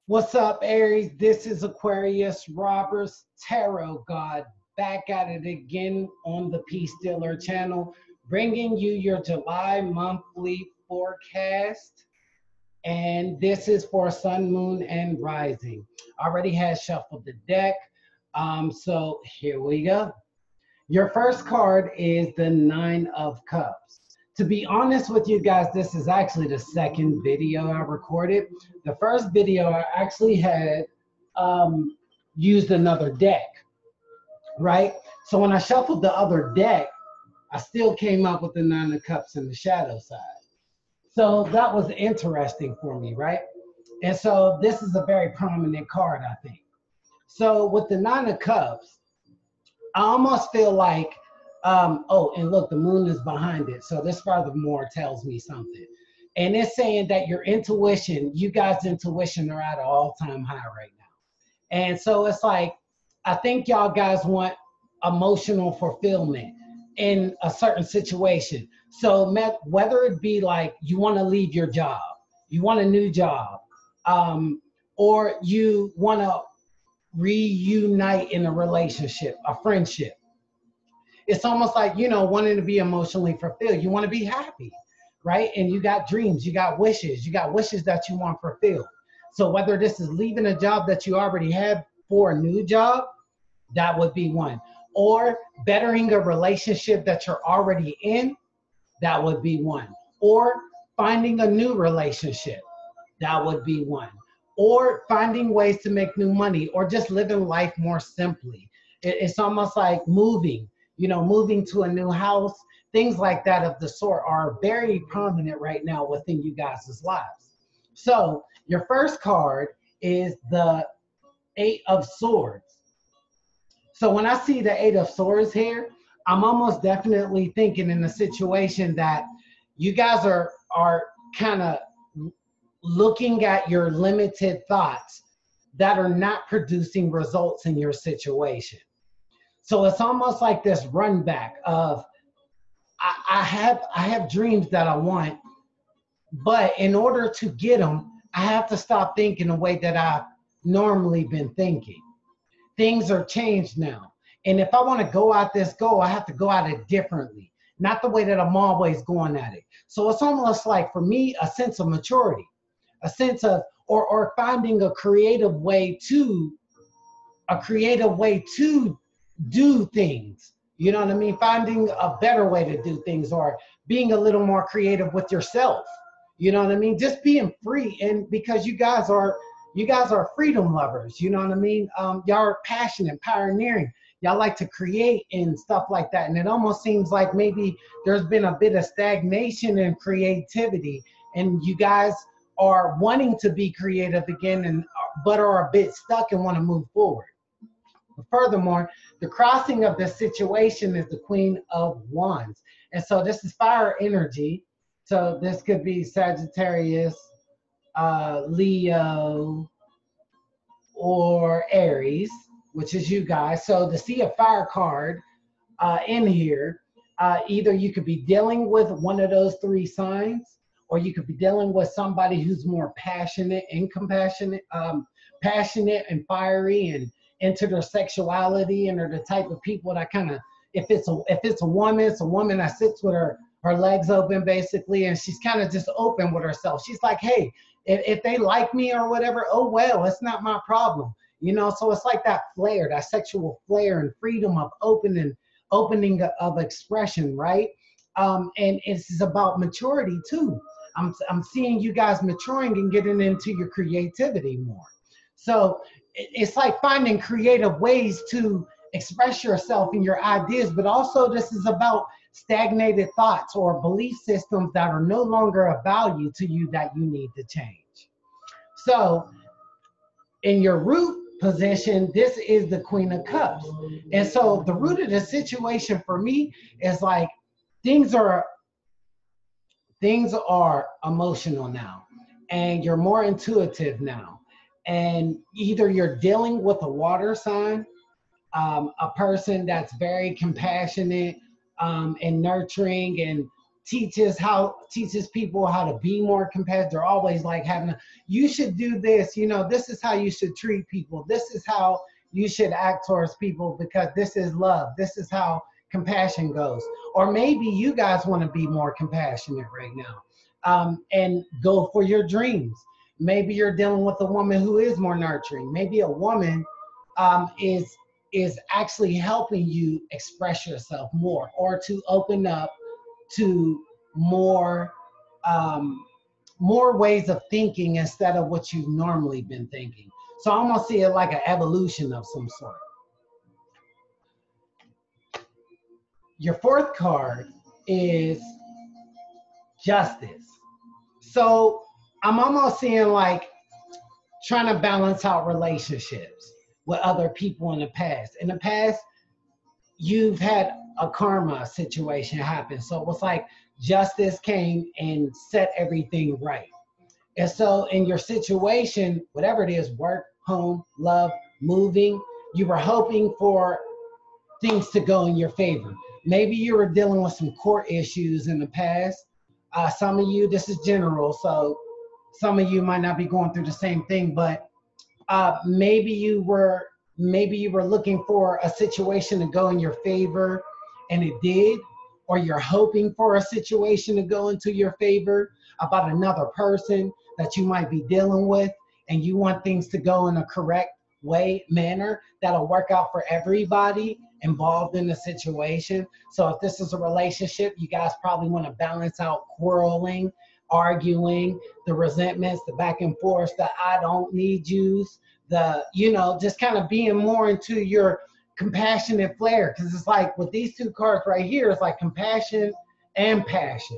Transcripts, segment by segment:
What's up, Aries? This is Aquarius Roberts, Tarot God, back at it again on the Peace Dealer channel, bringing you your July monthly forecast. And this is for Sun, Moon, and Rising. I already had shuffled the deck, so here we go. Your first card is the Nine of Cups. To be honest with you guys, this is actually the second video I recorded. The first video I actually had used another deck, right? So when I shuffled the other deck, I still came up with the Nine of Cups in the shadow side. So that was interesting for me, right? And so this is a very prominent card, I think. So with the Nine of Cups, I almost feel like, oh, and look, the moon is behind it. So this furthermore tells me something. And it's saying that your intuition, you guys' intuition are at an all-time high right now. And so it's like, I think y'all guys want emotional fulfillment in a certain situation. So whether it be like you want to leave your job, you want a new job, or you want to reunite in a relationship, a friendship. It's almost like, wanting to be emotionally fulfilled. You want to be happy, right? And you got dreams, you got wishes that you want fulfilled. So whether this is leaving a job that you already have for a new job, that would be one. Or bettering a relationship that you're already in, that would be one. Or finding a new relationship, that would be one. Or finding ways to make new money, or just living life more simply. It's almost like moving, moving to a new house. Things like that of the sort are very prominent right now within you guys' lives. So your first card is the Eight of Swords. So when I see the Eight of Swords here, I'm almost definitely thinking in a situation that you guys are kind of looking at your limited thoughts that are not producing results in your situation. So it's almost like this run back of I have dreams that I want, but in order to get them, I have to stop thinking the way that I've normally been thinking. Things are changed now. And if I want to go at this goal, I have to go at it differently, not the way that I'm always going at it. So it's almost like, for me, a sense of maturity, a sense of, or finding a creative way to do things. You know what I mean? Finding a better way to do things, or being a little more creative with yourself. You know what I mean? Just being free. And because you guys are freedom lovers, you know what I mean? Y'all are passionate, pioneering. Y'all like to create and stuff like that. And it almost seems like maybe there's been a bit of stagnation in creativity, and you guys are wanting to be creative again, but are a bit stuck and want to move forward. Furthermore, the crossing of the situation is the Queen of Wands. And so this is fire energy. So this could be Sagittarius, Leo, or Aries, which is you guys. So to see a fire card in here, either you could be dealing with one of those three signs, or you could be dealing with somebody who's more passionate and compassionate, passionate and fiery and into their sexuality, and are the type of people that kind of, if it's a woman, it's a woman that sits with her legs open basically, and she's kind of just open with herself. She's like, hey, if they like me or whatever, oh well, it's not my problem. So it's like that flair, that sexual flair and freedom of opening of expression, right? And it's about maturity too. I'm seeing you guys maturing and getting into your creativity more. So it's like finding creative ways to express yourself and your ideas, but also this is about stagnated thoughts or belief systems that are no longer of value to you that you need to change. So in your root position, this is the Queen of Cups. And so the root of the situation for me is like things are emotional now, and you're more intuitive now. And either you're dealing with a water sign, a person that's very compassionate and nurturing, and teaches people how to be more compassionate. They're always like you should do this, this is how you should treat people. This is how you should act towards people because this is love. This is how compassion goes. Or maybe you guys want to be more compassionate right now, and go for your dreams. Maybe you're dealing with a woman who is more nurturing. Maybe a woman is actually helping you express yourself more, or to open up to more more ways of thinking instead of what you've normally been thinking. So I almost see it like an evolution of some sort. Your fourth card is justice. So I'm almost seeing like trying to balance out relationships with other people in the past. In the past, you've had a karma situation happen. So it was like justice came and set everything right. And so in your situation, whatever it is, work, home, love, moving, you were hoping for things to go in your favor. Maybe you were dealing with some court issues in the past. Some of you, this is general, so some of you might not be going through the same thing, but maybe you were looking for a situation to go in your favor and it did, or you're hoping for a situation to go into your favor about another person that you might be dealing with, and you want things to go in a correct manner that'll work out for everybody involved in the situation. So if this is a relationship, you guys probably want to balance out quarreling, arguing, the resentments, the back and forth, the I don't need yous, the, just kind of being more into your compassionate flair. Because it's like with these two cards right here, it's like compassion and passion.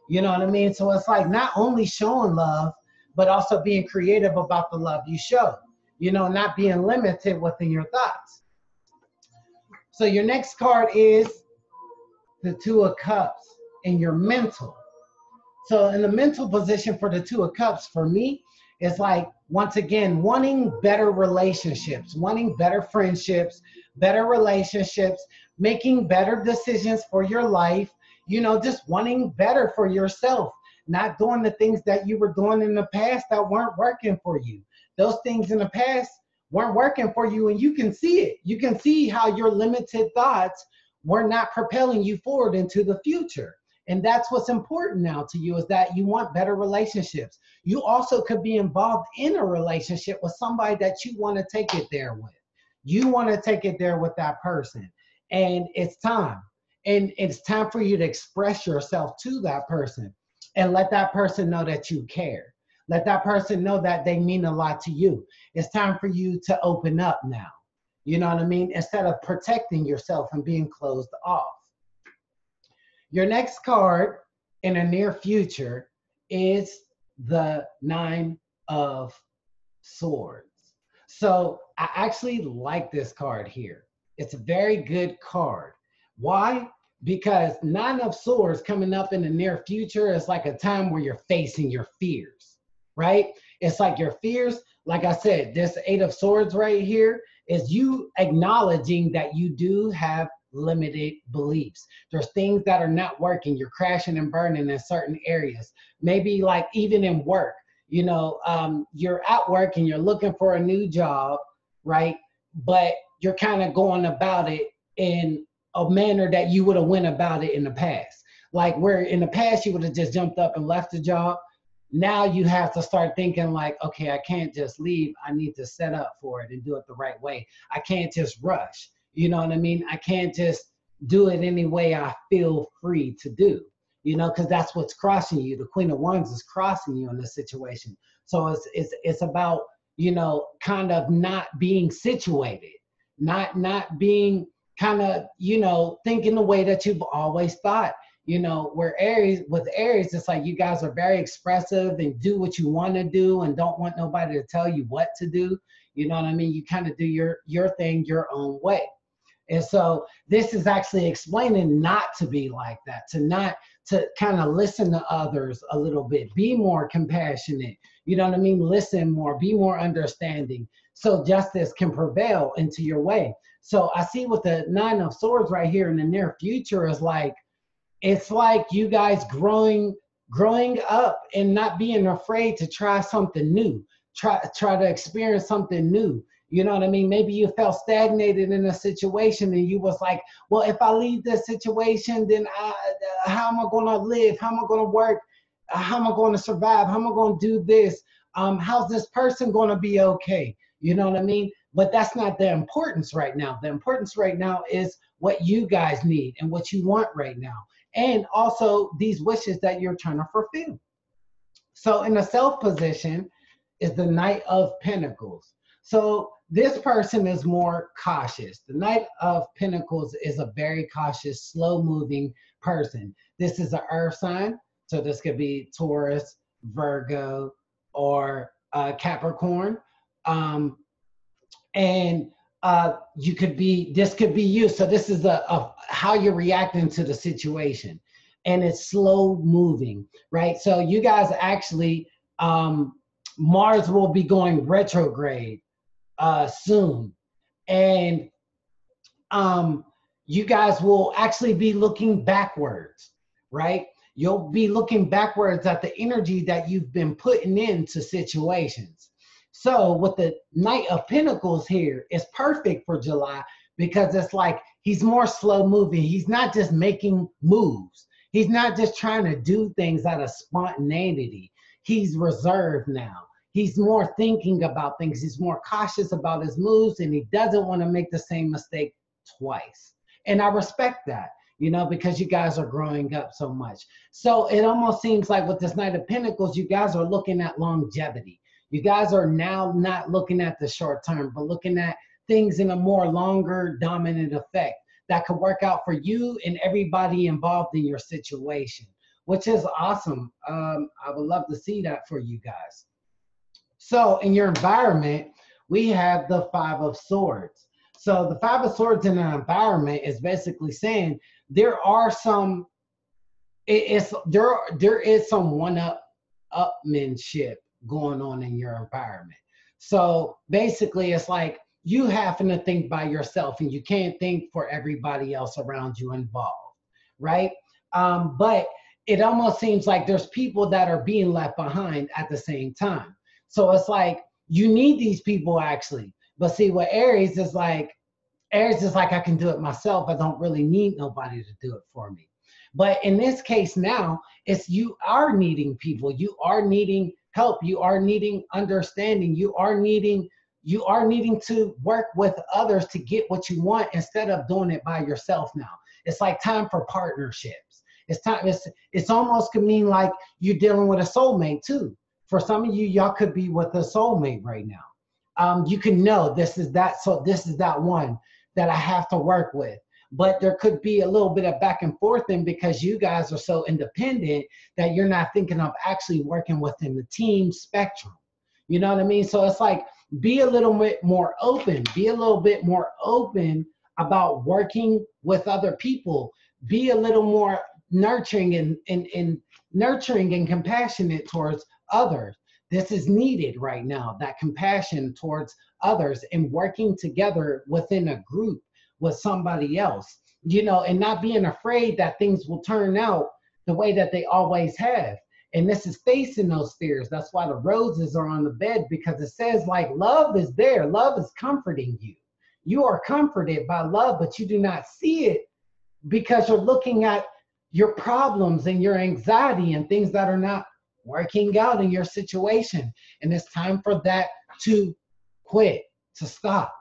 You know what I mean? So it's like not only showing love, but also being creative about the love you show. Not being limited within your thoughts. So your next card is the Two of Cups in your mental. So in the mental position for the Two of Cups, for me, it's like, once again, wanting better relationships, wanting better friendships, better relationships, making better decisions for your life, just wanting better for yourself, not doing the things that you were doing in the past that weren't working for you. Those things in the past weren't working for you, and you can see it. You can see how your limited thoughts were not propelling you forward into the future. And that's what's important now to you, is that you want better relationships. You also could be involved in a relationship with somebody that you want to take it there with. You want to take it there with that person. And it's time. And it's time for you to express yourself to that person and let that person know that you care. Let that person know that they mean a lot to you. It's time for you to open up now. You know what I mean? Instead of protecting yourself and being closed off. Your next card in the near future is the Nine of Swords. So I actually like this card here. It's a very good card. Why? Because Nine of Swords coming up in the near future is like a time where you're facing your fears, right? It's like your fears, like I said, this Eight of Swords right here is you acknowledging that you do have limited beliefs. There's things that are not working. You're crashing and burning in certain areas. Maybe like even in work, you're at work and you're looking for a new job, right? But you're kind of going about it in a manner that you would have went about it in the past. Like where in the past you would have just jumped up and left the job. Now you have to start thinking like, okay, I can't just leave. I need to set up for it and do it the right way. I can't just rush. You know what I mean? I can't just do it any way I feel free to do, because that's what's crossing you. The Queen of Wands is crossing you in this situation. So it's about, kind of not being situated, not being kind of, thinking the way that you've always thought. With Aries, it's like you guys are very expressive and do what you want to do and don't want nobody to tell you what to do. You know what I mean? You kind of do your thing your own way. And so this is actually explaining not to be like that, to kind of listen to others a little bit, be more compassionate, you know what I mean? Listen more, be more understanding, so justice can prevail into your way. So I see with the Nine of Swords right here in the near future is like, it's like you guys growing up and not being afraid to try something new, try to experience something new. You know what I mean? Maybe you felt stagnated in a situation and you was like, well, if I leave this situation, then how am I going to live? How am I going to work? How am I going to survive? How am I going to do this? How's this person going to be okay? You know what I mean? But that's not the importance right now. The importance right now is what you guys need and what you want right now. And also these wishes that you're trying to fulfill. So in the self position is the Knight of Pentacles. So this person is more cautious. The Knight of Pentacles is a very cautious, slow moving person. This is an earth sign. So this could be Taurus, Virgo, or Capricorn. And you could be, this could be you. So this is how you're reacting to the situation. And it's slow moving, right? So you guys actually, Mars will be going retrograde soon. And you guys will actually be looking backwards, right? You'll be looking backwards at the energy that you've been putting into situations. So with the Knight of Pentacles here, it's perfect for July because it's like he's more slow moving. He's not just making moves. He's not just trying to do things out of spontaneity. He's reserved now. He's more thinking about things. He's more cautious about his moves, and he doesn't want to make the same mistake twice. And I respect that, you know, because you guys are growing up so much. So it almost seems like with this Knight of Pentacles, you guys are looking at longevity. You guys are now not looking at the short term, but looking at things in a more longer dominant effect that could work out for you and everybody involved in your situation, which is awesome. I would love to see that for you guys. So in your environment, we have the Five of Swords. So the Five of Swords in an environment is basically saying there are some, there is some one-upmanship going on in your environment. So basically it's like you having to think by yourself and you can't think for everybody else around you involved, right? But it almost seems like there's people that are being left behind at the same time. So it's like you need these people actually. But see, what Aries is like, I can do it myself. I don't really need nobody to do it for me. But in this case now, it's you are needing people. You are needing help. You are needing understanding. You are needing to work with others to get what you want instead of doing it by yourself now. It's like time for partnerships. It's time. It's almost could mean like you're dealing with a soulmate too. For some of you, y'all could be with a soulmate right now. You can know this is that. So this is that one that I have to work with. But there could be a little bit of back and forth in because you guys are so independent that you're not thinking of actually working within the team spectrum. You know what I mean? So it's like, be a little bit more open. Be a little bit more open about working with other people. Be a little more nurturing and nurturing and compassionate towards others. This is needed right now, that compassion towards others and working together within a group with somebody else, you know, and not being afraid that things will turn out the way that they always have. And this is facing those fears. That's why the roses are on the bed, because it says like love is there. Love is comforting you. You are comforted by love, but you do not see it because you're looking at your problems and your anxiety and things that are not working out in your situation. And it's time for that to quit, to stop.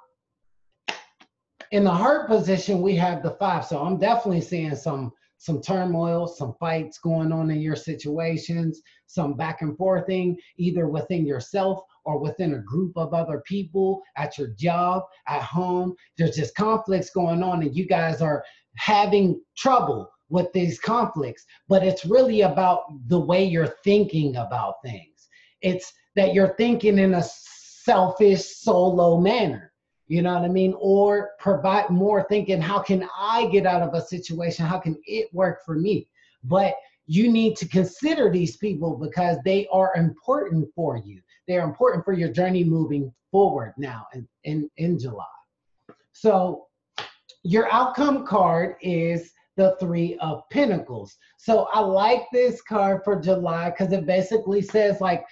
In the heart position, we have the Five. So I'm definitely seeing some turmoil, some fights going on in your situations, some back and forthing, either within yourself or within a group of other people, at your job, at home. There's just conflicts going on and you guys are having trouble with these conflicts, but it's really about the way you're thinking about things. It's that you're thinking in a selfish, solo manner. You know what I mean? Or provide more thinking, how can I get out of a situation? How can it work for me? But you need to consider these people because they are important for you. They're important for your journey moving forward now in July. So your outcome card is the Three of Pentacles. So I like this card for July because it basically says like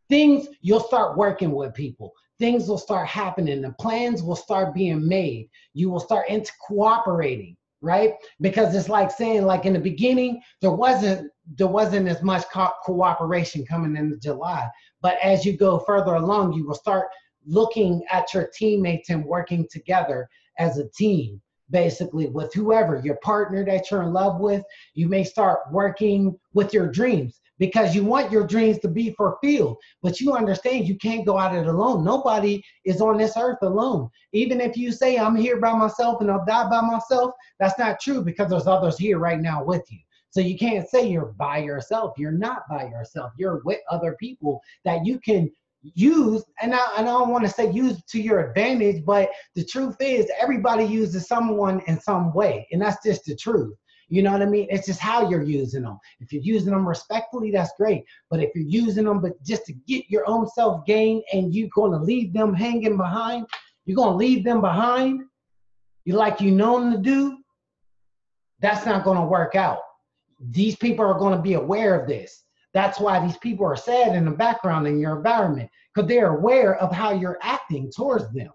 things, you'll start working with people. Things will start happening. The plans will start being made. You will start into cooperating, right? Because it's like saying, like in the beginning, there wasn't as much cooperation coming into July. But as you go further along, you will start looking at your teammates and working together as a team, basically with whoever, your partner that you're in love with. You may start working with your dreams because you want your dreams to be fulfilled, but you understand you can't go at it alone. Nobody is on this earth alone. Even if you say I'm here by myself and I'll die by myself, that's not true because there's others here right now with you. So you can't say you're by yourself. You're not by yourself. You're with other people that you can use, and I don't want to say use to your advantage, but the truth is everybody uses someone in some way, and that's just the truth. You know what I mean? It's just how you're using them. If you're using them respectfully, that's great. But if you're using them but just to get your own self gain and you're going to leave them hanging behind, you're going to leave them behind, you like you know them to do, that's not going to work out. These people are going to be aware of this. That's why these people are sad in the background in your environment, because they're aware of how you're acting towards them.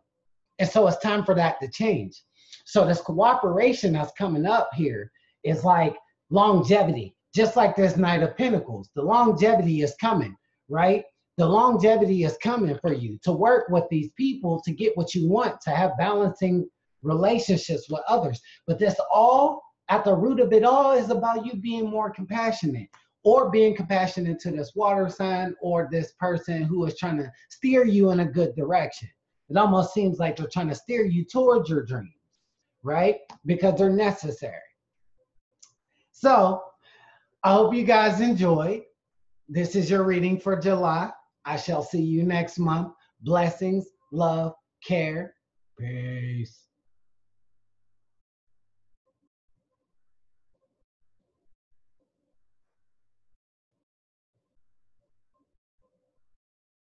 And so it's time for that to change. So this cooperation that's coming up here is like longevity, just like this Knight of Pentacles. The longevity is coming, right? The longevity is coming for you to work with these people to get what you want, to have balancing relationships with others. But this all, at the root of it all, is about you being more compassionate, or being compassionate to this water sign or this person who is trying to steer you in a good direction. It almost seems like they're trying to steer you towards your dreams, right? Because they're necessary. So I hope you guys enjoyed. This is your reading for July. I shall see you next month. Blessings, love, care. Peace.